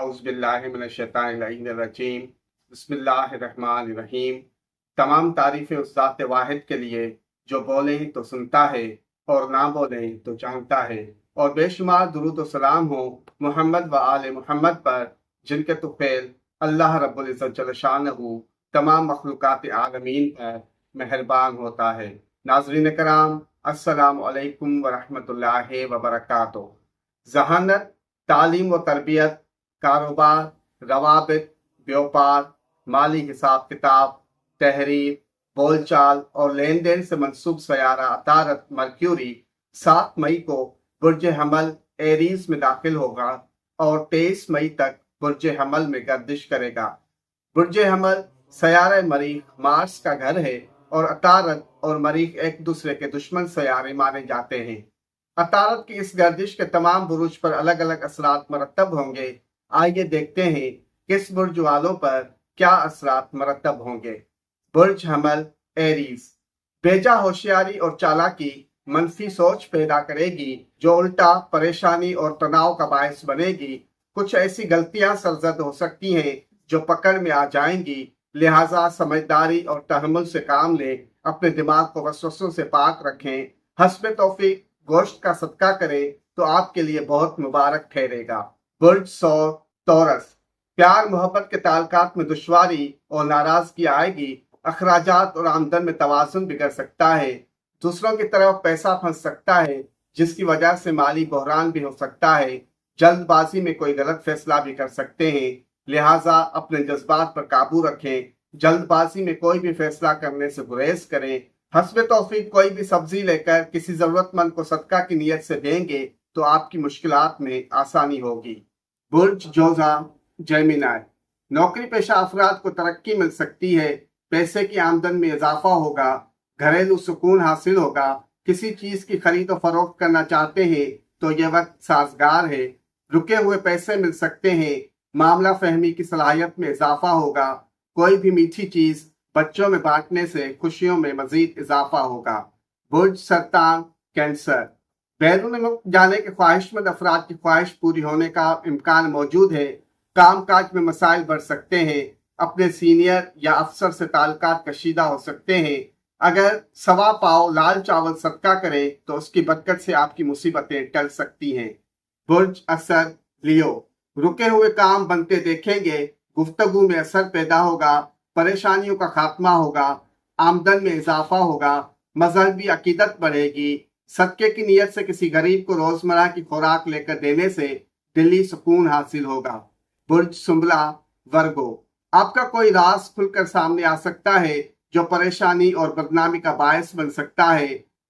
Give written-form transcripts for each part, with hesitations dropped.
औज़ुबिल्लाहिमिनश्शैतानिर्रजीम बिस्मिल्लाहिर्रहमानिर्रहीम। तमाम तारीफ़ें उस ज़ात वाहिद के लिए जो बोले तो सुनता है और ना बोले तो जानता है, और बेशुमार दुरूद व सलाम हो मोहम्मद व आले मोहम्मद पर, जिनके तुफ़ैल अल्लाह रब्बुल इज़्ज़त जल्ल शानहू तमाम मखलूक़ात आलमीन पर मेहरबान होता है। नाज़रीन कराम, अस्सलामु अलैकुम व रहमतुल्लाहि व बरकातुहू। ज़हानत, तालीम व तरबियत, कारोबार, रवाबित, व्यापार, माली हिसाब किताब, तहरीर, बोलचाल और लेन देन से मंसूब सयारा अतारत मर्क्यूरी 7 मई को बुर्ज हमल एरीज में दाखिल होगा और 23 मई तक बुर्ज हमल में गर्दिश करेगा। बुर्ज हमल सयारा मरीख मार्स का घर है और अतारत और मरीख एक दूसरे के दुश्मन सयारे माने जाते हैं। अतारत की इस गर्दिश के तमाम बुरुज पर अलग अलग असरात मरतब होंगे। आइए देखते हैं किस बुर्ज वालों पर क्या असरात मरतब होंगे। बुर्ज हमल एरीज बेजा होशियारी और चालाकी मनफी सोच पैदा करेगी जो उल्टा परेशानी और तनाव का बायस बनेगी। कुछ ऐसी गलतियां सरजद हो सकती हैं जो पकड़ में आ जाएंगी, लिहाजा समझदारी और तहम्मुल से काम लें। अपने दिमाग को वसवसों से पाक रखें। हस्ब तौफीक गोश्त का सदका करें तो आपके लिए बहुत मुबारक ठहरेगा। बुर्ज सौर तौरस प्यार मोहब्बत के ताल्लुकात में दुश्वारी और नाराजगी आएगी। अखराजात और आमदन में तवाज़ुन बिगड़ सकता है। दूसरों की तरफ पैसा फंस सकता है, जिसकी वजह से माली बहरान भी हो सकता है। जल्दबाजी में कोई गलत फैसला भी कर सकते हैं, लिहाजा अपने जज्बात पर काबू रखें। जल्दबाजी में कोई भी फैसला करने से गुरेज करें। हस्ब तौफीक कोई भी सब्जी लेकर किसी जरूरतमंद को सदका की नीयत से देंगे तो आपकी मुश्किलात में आसानी होगी। बुर्ज जोजा जेमिनाई नौकरी पेशा अफराद को तरक्की मिल सकती है। पैसे की आमदन में इजाफा होगा। घरेलू सुकून हासिल होगा। किसी चीज की खरीद और फरोख्त करना चाहते हैं तो यह वक्त साजगार है। रुके हुए पैसे मिल सकते हैं। मामला फहमी की सलाहियत में इजाफा होगा। कोई भी मीठी चीज बच्चों में बांटने से खुशियों में मजीद इजाफा होगा। बुर्ज सरतान कैंसर बैरून मुल्क जाने के ख्वाहिशमंद अफराद की ख्वाहिश पूरी होने का इम्कान मौजूद है। काम काज में मसाइल बढ़ सकते हैं। अपने सीनियर या अफसर से ताल्लुकात कशीदा हो सकते हैं। अगर सवा पाव लाल चावल सदका करें तो उसकी बरकत से आपकी मुसीबतें टल सकती हैं। बुर्ज असर लियो रुके हुए काम बनते देखेंगे। गुफ्तगू में असर पैदा होगा। परेशानियों का खात्मा होगा। आमदन में इजाफा होगा। मजहबी अकीदत बढ़ेगी। सदके की नीयत से किसी गरीब को रोजमर्रा की खुराक लेकर देने से दिली सुकून हासिल होगा। बुर्ज सुंबला वर्गो आपका कोई राज खुलकर सामने आ सकता है जो परेशानी और बदनामी का बायस बन सकता है।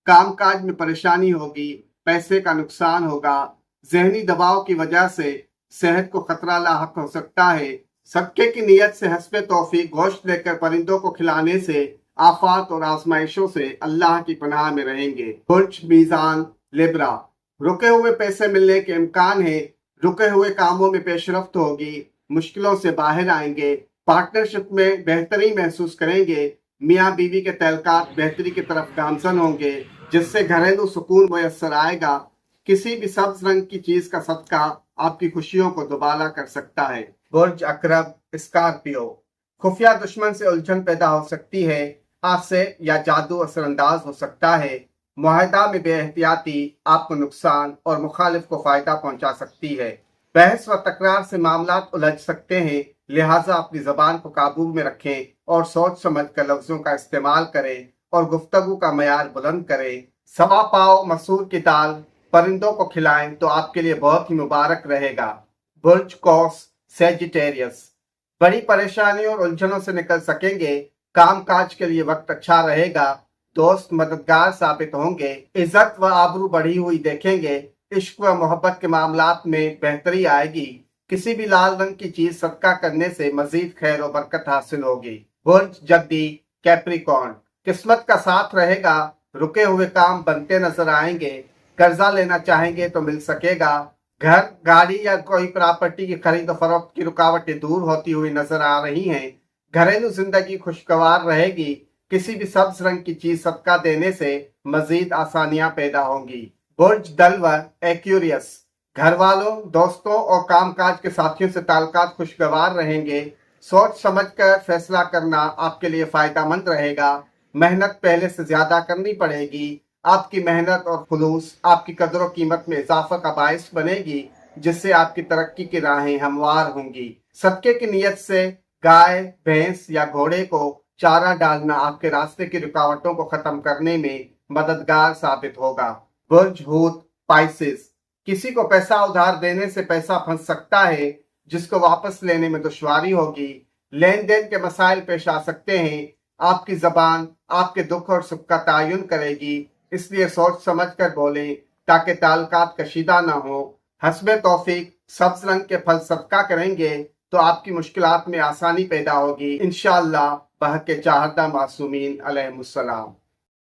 कामकाज में परेशानी होगी। पैसे का नुकसान होगा। जहनी दबाव की वजह से सेहत को खतरा लाहक हो सकता है। सदके की नीयत से हस्ब तौफीक गोश्त लेकर परिंदों को खिलाने से आफात और आजमाइशों से अल्लाह की पनाह में रहेंगे। बुर्ज मीजान लिब्रा रुके हुए पैसे मिलने के इम्कान है। रुके हुए कामों में पेशरफ्त होगी। मुश्किलों से बाहर आएंगे। पार्टनरशिप में बेहतरी महसूस करेंगे। मियाँ बीवी के तल्लुकात बेहतरी की तरफ गामजन होंगे, जिससे घरेलू सुकून मुयस्सर आएगा। किसी भी सब्ज रंग की चीज का सदका आपकी खुशियों को दुबाला कर सकता है। बुर्ज अकरब स्कॉर्पियो खुफिया दुश्मन से उलझन पैदा हो सकती है। आपसे या जादू असरअंदाज हो सकता है। मुआहदा में बेएहतियाती आपको नुकसान और मुखालिफ को फायदा पहुंचा सकती है। बहस व तकरार से मामलात उलझ सकते हैं, लिहाजा अपनी जबान को काबू में रखें और सोच समझ कर लफ्जों का इस्तेमाल करें और गुफ्तगू का मयार बुलंद करें। सवा पाव मसूर की दाल परिंदों को खिलाएं तो आपके लिए बहुत ही मुबारक रहेगा। बुर्ज कौस सेजिटेरियस बड़ी परेशानियों और उलझनों से निकल सकेंगे। काम काज के लिए वक्त अच्छा रहेगा। दोस्त मददगार साबित होंगे। इज्जत व आबरू बढ़ी हुई देखेंगे। इश्क व मोहब्बत के मामलात में बेहतरी आएगी। किसी भी लाल रंग की चीज सदका करने से मजीद खैर और बरकत हासिल होगी। बुर्ज जद्दी कैप्रिकॉर्न किस्मत का साथ रहेगा। रुके हुए काम बनते नजर आएंगे। कर्जा लेना चाहेंगे तो मिल सकेगा। घर गाड़ी या कोई प्रॉपर्टी की खरीद और फरोख्त की रुकावटें दूर होती हुई नजर आ रही हैं। घरेलू जिंदगी खुशगवार रहेगी। किसी भी सब्ज रंग की चीज सदका देने से मजीद आसानियां पैदा होंगी। बुर्ज दलवर एक्यूरियस گھر والوں، دوستوں اور کام کاج کے ساتھیوں سے تعلقات خوشگوار رہیں گے۔ سوچ سمجھ کر فیصلہ کرنا آپ کے لیے فائدہ مند رہے گا۔ محنت پہلے سے زیادہ کرنی پڑے گی۔ آپ کی محنت اور خلوص آپ کی قدر و قیمت میں اضافہ کا باعث بنے گی، جس سے آپ کی ترقی کی راہیں ہموار ہوں گی۔ صدقے کی نیت سے گائے، بھینس یا گھوڑے کو چارہ ڈالنا آپ کے راستے کی رکاوٹوں کو ختم کرنے میں مددگار ثابت ہوگا۔ برج حوت پائسس، کسی کو پیسہ ادھار دینے سے پیسہ پھنس سکتا ہے جس کو واپس لینے میں دشواری ہوگی۔ لین دین کے مسائل پیش آ سکتے ہیں۔ آپ کی زبان آپ کے دکھ اور سکھ کا تعین کرے گی، اس لیے سوچ سمجھ کر بولیں تاکہ تعلقات کشیدہ نہ ہو۔ حسب توفیق سبز رنگ کے پھل صدقہ کریں گے تو آپ کی مشکلات میں آسانی پیدا ہوگی انشاءاللہ، بحق چاہردہ معصومین علیہ السلام۔